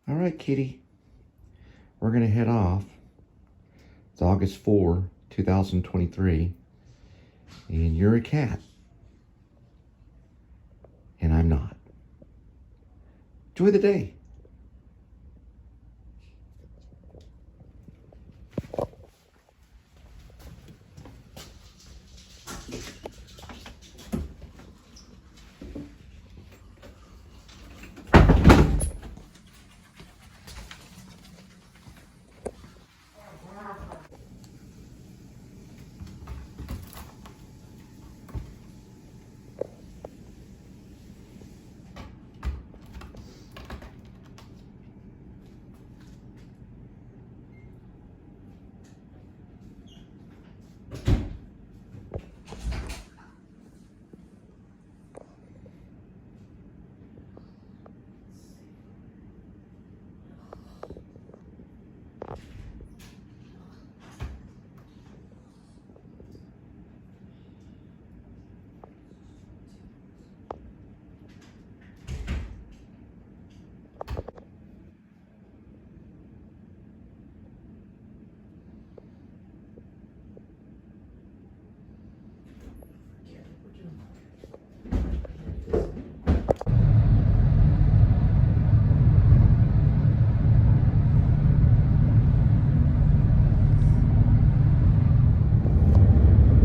All right, kitty. We're going to head off. It's August 4, 2023. And you're a cat. And I'm not. Enjoy the day.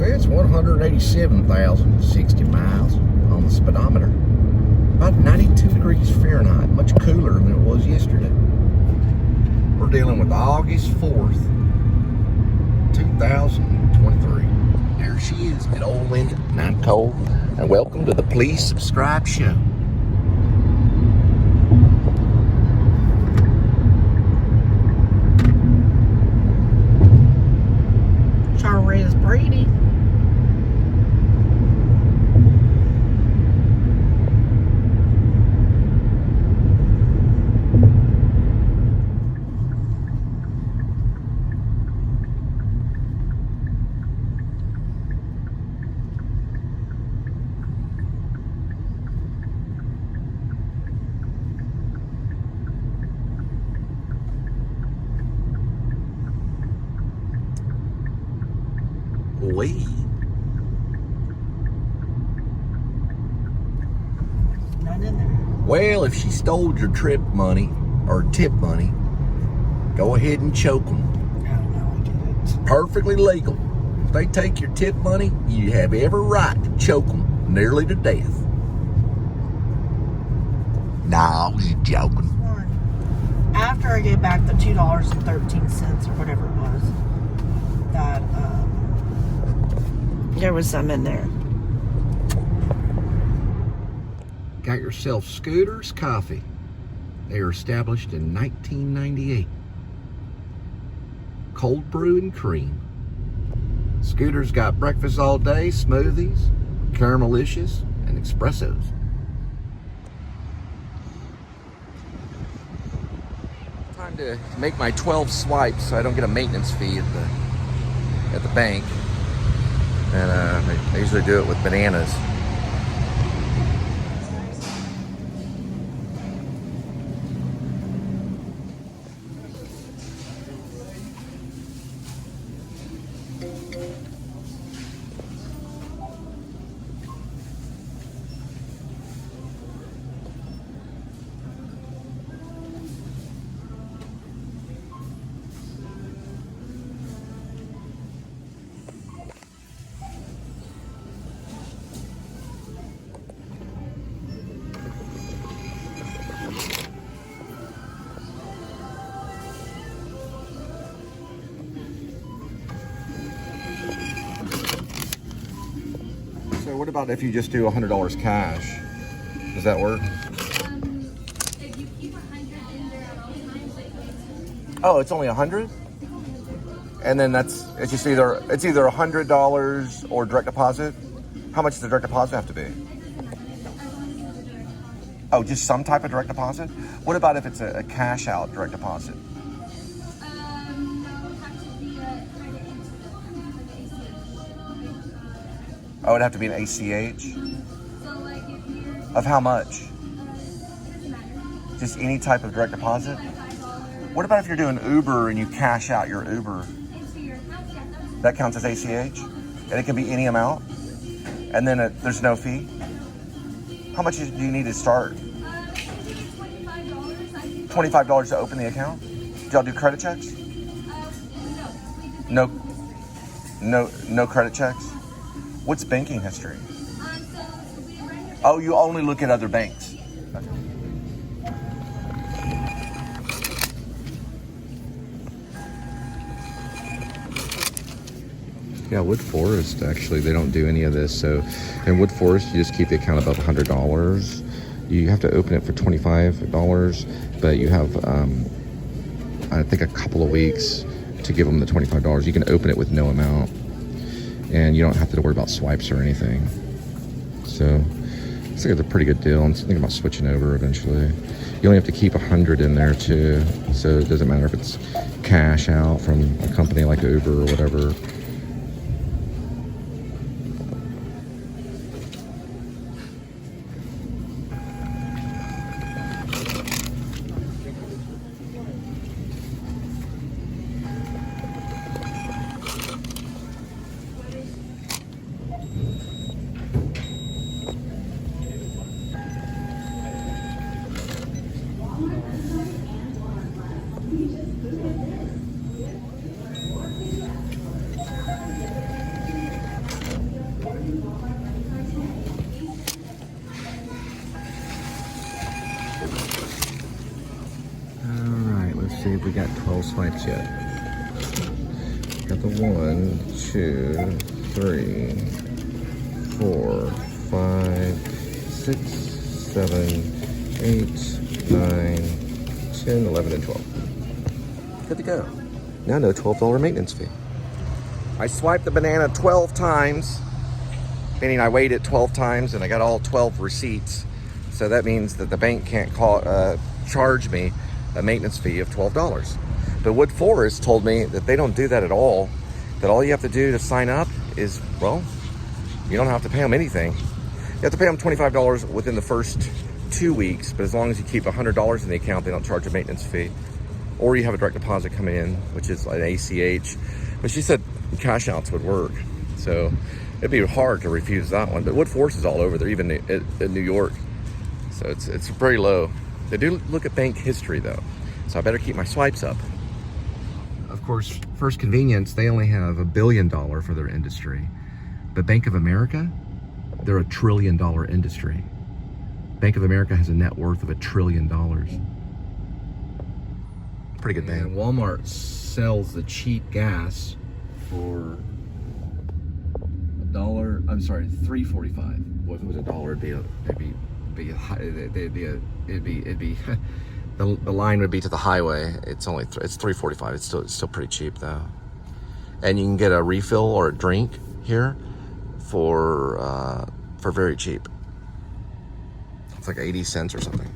It's 187,060 miles on the speedometer. About 92 degrees Fahrenheit, much cooler than it was yesterday. We're dealing with August 4th, 2023. There she is, at Old Linda, and I'm Cole, and welcome to the Please Subscribe Show. Charles Brady. Wait. None in there. Well, if she stole your trip money, or tip money, go ahead and choke them. No, I get it. Perfectly legal. If they take your tip money, you have every right to choke them nearly to death. Nah, I was just joking. After I gave back the $2.13 or whatever it was, that there was some in there. Got yourself Scooter's Coffee. They were established in 1998. Cold brew and cream. Scooter's got breakfast all day, smoothies, caramelicious, and espressos. Time to make my 12 swipes so I don't get a maintenance fee at the bank. And I usually do it with bananas. So what about if you just do $100 cash? Does that work? If you keep 100 in there at all times, like Oh, it's only 100? And then it's either $100 or direct deposit. How much does the direct deposit have to be? Oh, just some type of direct deposit? What about if it's a cash out direct deposit? no, it has to be a credit into the ACH. Oh, it'd have to be an ACH? So like if you're Of how much? doesn't matter. Just any type of direct deposit? What about if you're doing Uber and you cash out your Uber? That counts as ACH? And it can be any amount? And then there's no fee? How much do you need to start? $25 to open the account? Do y'all do credit checks? No credit checks? What's banking history? Oh, you only look at other banks. Okay. Yeah, Wood Forest, actually, they don't do any of this. So in Wood Forest, you just keep the account above $100. You have to open it for $25, but you have, I think, a couple of weeks to give them the $25. You can open it with no amount, and you don't have to worry about swipes or anything. So it's like a pretty good deal. I'm thinking about switching over eventually. You only have to keep 100 in there too, so it doesn't matter if it's cash out from a company like Uber or whatever. See if we got 12 swipes yet. Got the 1, 2, 3, 4, 5, 6, 7, 8, 9, 10, 11, and 12. Good to go. Now no $12 maintenance fee. I swiped the banana 12 times, meaning I weighed it 12 times and I got all 12 receipts. So that means that the bank can't charge me a maintenance fee of $12. But Wood Forest told me that they don't do that at all. That all you have to do to sign up is, well, you don't have to pay them anything. You have to pay them $25 within the first 2 weeks, but as long as you keep $100 in the account, they don't charge a maintenance fee. Or you have a direct deposit coming in, which is an ACH. But she said cash outs would work. So it'd be hard to refuse that one. But Wood Forest is all over there, even in New York. So it's very low. They do look at bank history though, so I better keep my swipes up. Of course, First Convenience, they only have $1 billion for their industry. But Bank of America, they're $1 trillion industry. Bank of America has a net worth of $1 trillion. Pretty good bank. And Walmart sells the cheap gas for $3.45. Well, if it was $1, the line would be to the highway. It's $3.45. It's still pretty cheap though. And you can get a refill or a drink here for very cheap. It's like 80 cents or something.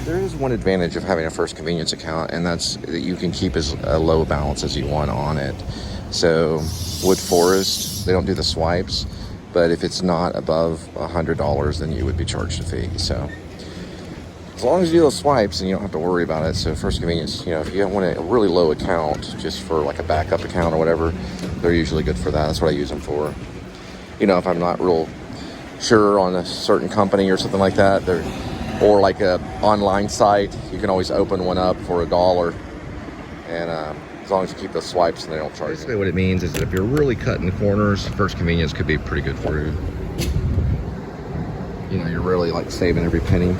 There is one advantage of having a First Convenience account, and that's that you can keep as a low balance as you want on it. So Wood Forest, they don't do the swipes, but if it's not above $100, then you would be charged a fee. So as long as you do those swipes, and you don't have to worry about it. So First Convenience, if you want a really low account, just for like a backup account or whatever, they're usually good for that. That's what I use them for. If I'm not real sure on a certain company or something like that, or like a online site, you can always open one up for $1, and as long as you keep the swipes and they don't charge you. Basically what it means is that if you're really cutting the corners, First Convenience could be pretty good for you. You're really like saving every penny.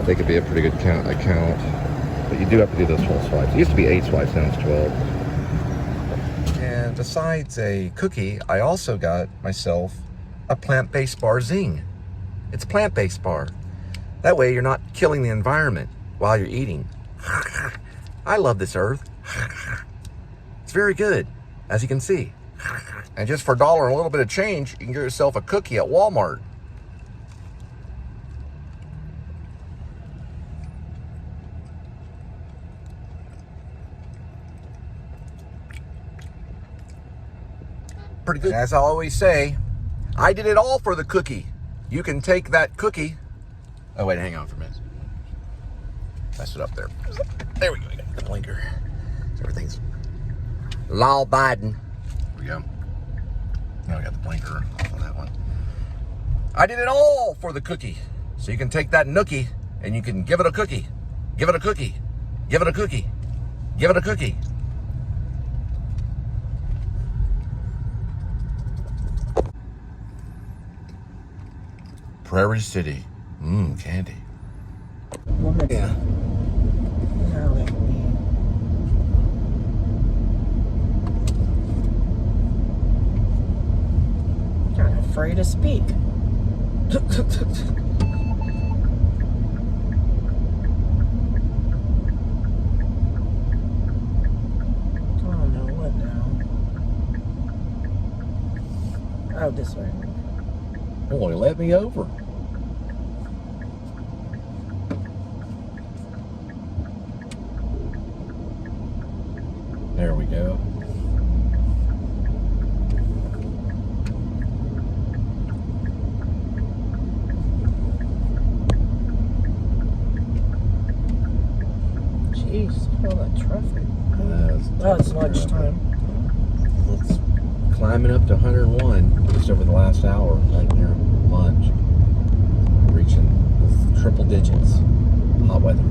They could be a pretty good account, but you do have to do those 12 swipes. It used to be 8 swipes, now it's 12. And besides a cookie, I also got myself a plant-based bar zing. It's a plant-based bar. That way you're not killing the environment while you're eating I love this earth. It's very good, as you can see. And just for $1 and a little bit of change, you can get yourself a cookie at Walmart. Pretty good. As I always say, I did it all for the cookie. You can take that cookie. Oh wait, hang on for a minute. Messed it up there. There we go. I got the blinker. Everything's law abiding. There we go. Now I got the blinker off on that one. I did it all for the cookie. So you can take that nookie and you can give it a cookie. Give it a cookie. Give it a cookie. Give it a cookie. Prairie City. Candy. Yeah. Kind of afraid to speak. I don't know what now. Oh, this way. Boy, let me over. There we go. Jeez, all that traffic. Oh, it's lunchtime. It's climbing up to 101 just over the last hour, right near lunch. Reaching triple digits. Hot weather.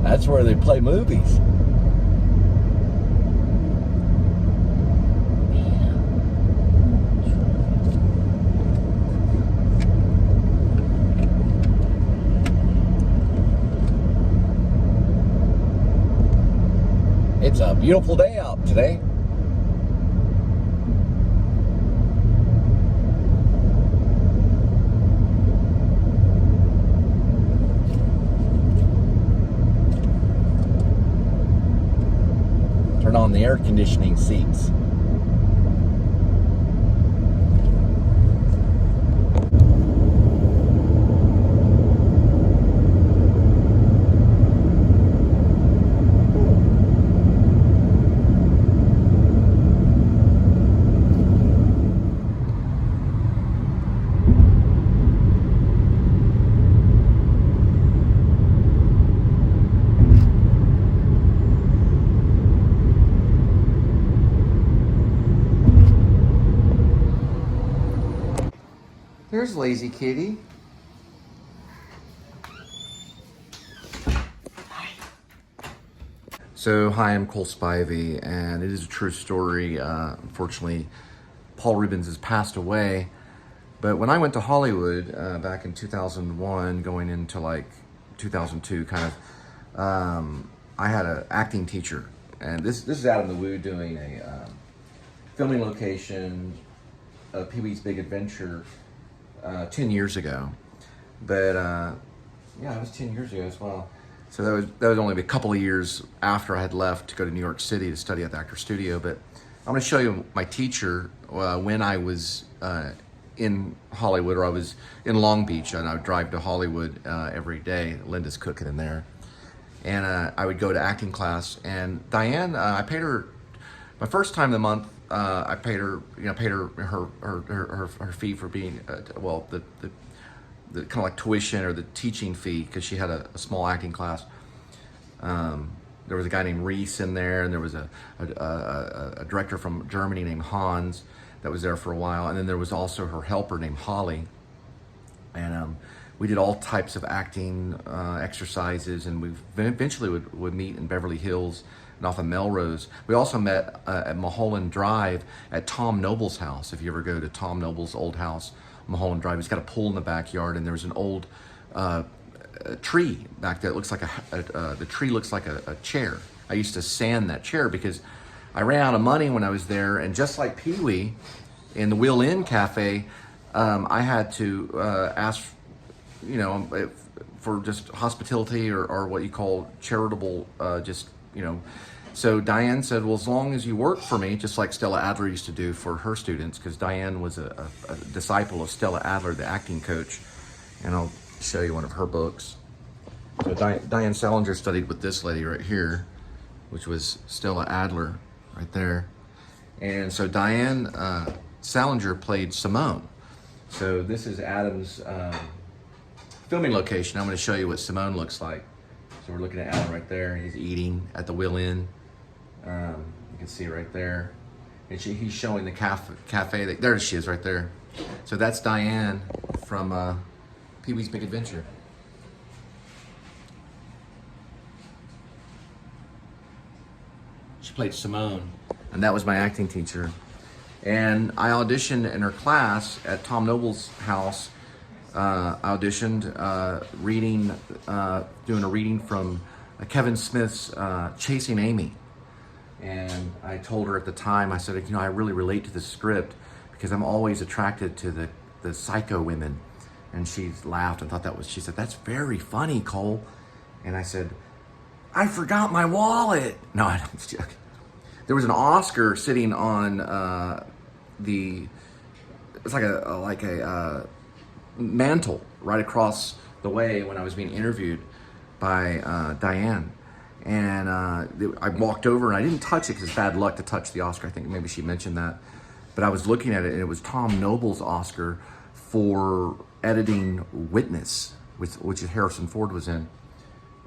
That's where they play movies. It's a beautiful day out today. Turn on the air conditioning seats. There's Lazy Kitty. So, hi, I'm Cole Spivey, and it is a true story. Unfortunately, Paul Rubens has passed away. But when I went to Hollywood back in 2001, going into like 2002, kind of, I had an acting teacher, and this is out in the Woo doing a filming location of Pee Wee's Big Adventure 10 years ago. But yeah, it was 10 years ago as well. So that was only a couple of years after I had left to go to New York City to study at the Actor Studio. But I'm going to show you my teacher when I was in Hollywood, or I was in Long Beach, and I would drive to Hollywood every day. Linda's cooking in there. And I would go to acting class. And Diane, I paid her, my first time of the month, I paid her, her fee for being, well, the kind of like tuition or the teaching fee, because she had a small acting class. There was a guy named Reese in there, and there was a director from Germany named Hans that was there for a while, and then there was also her helper named Holly. And we did all types of acting exercises, and we eventually would meet in Beverly Hills and off of Melrose. We also met at Mulholland Drive at Tom Noble's house. If you ever go to Tom Noble's old house Mulholland Drive. He's got a pool in the backyard, and there's an old a tree back there. It looks like the tree looks like a chair. I used to sand that chair because I ran out of money when I was there, and just like Pee Wee in the Wheel Inn Cafe, I had to ask, you know, for just hospitality or what you call charitable, just, you know. So Diane said, well, as long as you work for me, just like Stella Adler used to do for her students, because Diane was a disciple of Stella Adler, the acting coach, and I'll show you one of her books. So Diane Salinger studied with this lady right here, which was Stella Adler right there. And so Diane Salinger played Simone. So this is Adam's filming location. I'm going to show you what Simone looks like. So we're looking at Adam right there. He's eating at the Wheel Inn. You can see right there. And he's showing the cafe. There she is right there. So that's Diane from Pee Wee's Big Adventure. She played Simone, and that was my acting teacher. And I auditioned in her class at Tom Noble's house. I auditioned doing a reading from Kevin Smith's Chasing Amy. And I told her at the time, I said, you know, I really relate to the script because I'm always attracted to the psycho women. And she laughed and thought she said, that's very funny, Cole. And I said, I forgot my wallet. No, I don't joke. There was an Oscar sitting on it's like a mantle right across the way when I was being interviewed by Diane. And I walked over and I didn't touch it because it's bad luck to touch the Oscar. I think maybe she mentioned that. But I was looking at it and it was Tom Noble's Oscar for editing Witness, which Harrison Ford was in.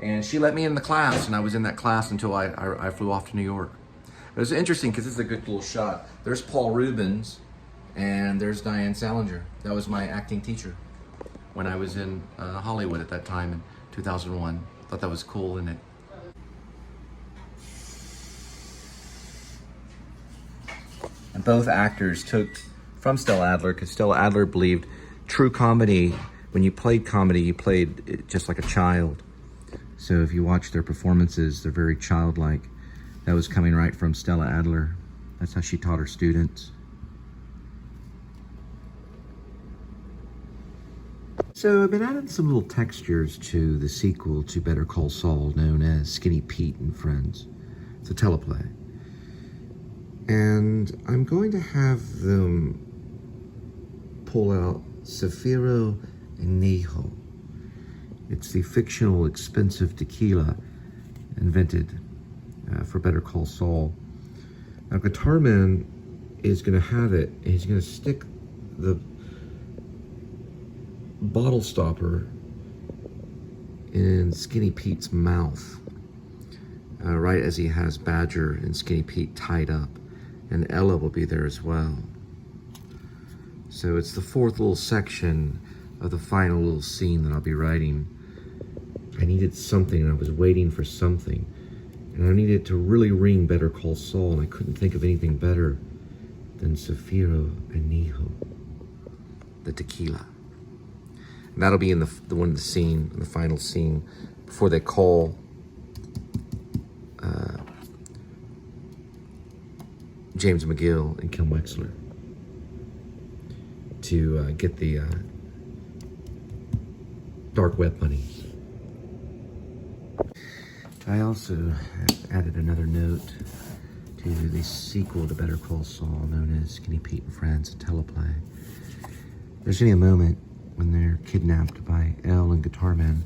And she let me in the class, and I was in that class until I flew off to New York. It was interesting because this is a good little shot. There's Paul Rubens and there's Diane Salinger. That was my acting teacher when I was in Hollywood at that time in 2001. Thought that was cool, isn't it? And both actors took from Stella Adler because Stella Adler believed true comedy, when you played comedy, you played it just like a child. So if you watch their performances, they're very childlike. That was coming right from Stella Adler. That's how she taught her students. So I've been adding some little textures to the sequel to Better Call Saul, known as Skinny Pete and Friends. It's a teleplay. And I'm going to have them pull out Zafiro Añejo. It's the fictional expensive tequila invented for Better Call Saul. Now, Guitar Man is going to have it, and he's going to stick the bottle stopper in Skinny Pete's mouth, right as he has Badger and Skinny Pete tied up. And Ella will be there as well. So it's the fourth little section of the final little scene that I'll be writing. I needed something, and I was waiting for something. And I needed to really ring Better Call Saul, and I couldn't think of anything better than Zafiro Añejo, the tequila. And that'll be in the final scene, before they call James McGill and Kim Wexler to get the dark web monies. I also have added another note to the sequel to Better Call Saul, known as Skinny Pete and Friends, a teleplay. There's going to be a moment when they're kidnapped by Elle and Guitar Man,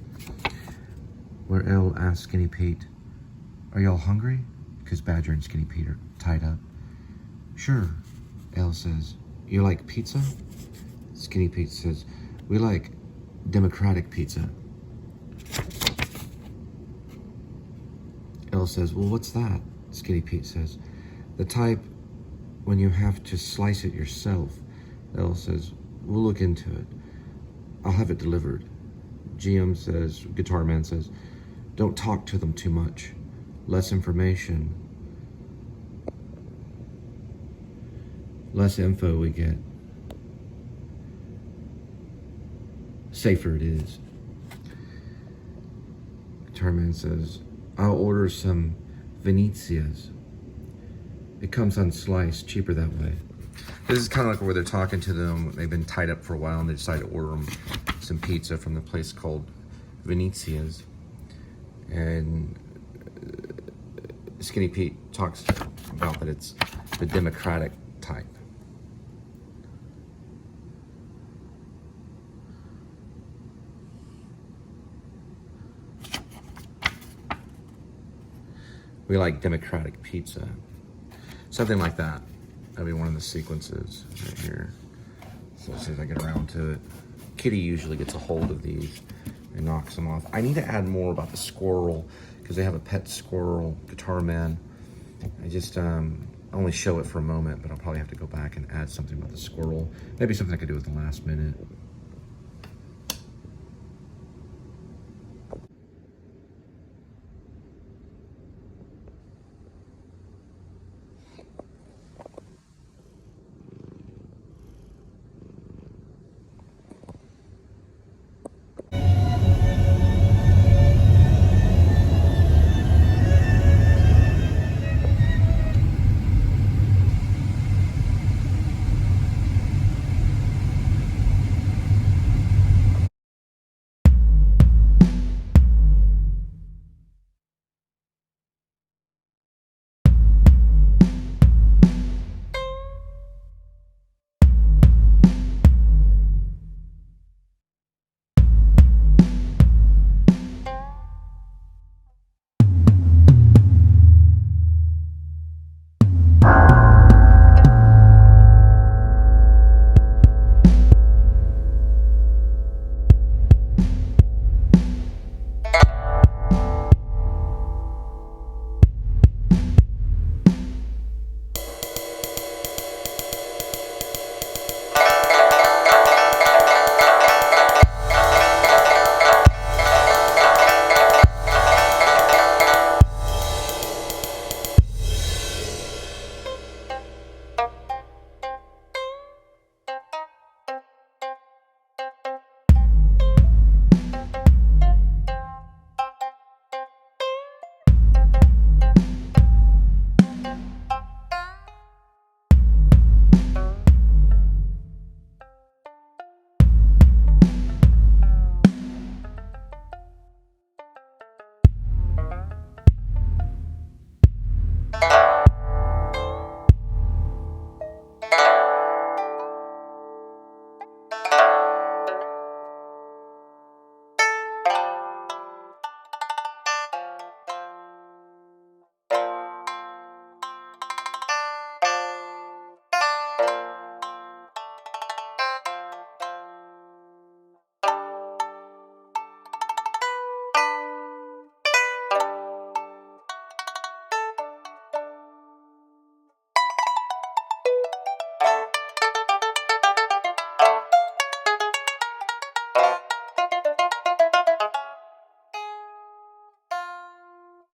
where Elle asks Skinny Pete, "Are y'all hungry?" Because Badger and Skinny Pete are tied up. "Sure," Elle says. "You like pizza?" Skinny Pete says, "We like democratic pizza." Elle says, "Well, what's that?" Skinny Pete says, "The type when you have to slice it yourself." Elle says, "We'll look into it. I'll have it delivered." Guitar Man says, "Don't talk to them too much. Less information. Less info we get, safer it is. Guitar Man says, I'll order some Venezias. It comes unsliced, cheaper that way. This is kind of like where they're talking to them. They've been tied up for a while and they decide to order them some pizza from the place called Venezia's. And Skinny Pete talks about that it's the democratic type. We like democratic pizza. Something like that. That'll be one of the sequences right here. So let's see if I get around to it. Kitty usually gets a hold of these and knocks them off. I need to add more about the squirrel because they have a pet squirrel, Guitar Man. I just only show it for a moment, but I'll probably have to go back and add something about the squirrel. Maybe something I could do at the last minute.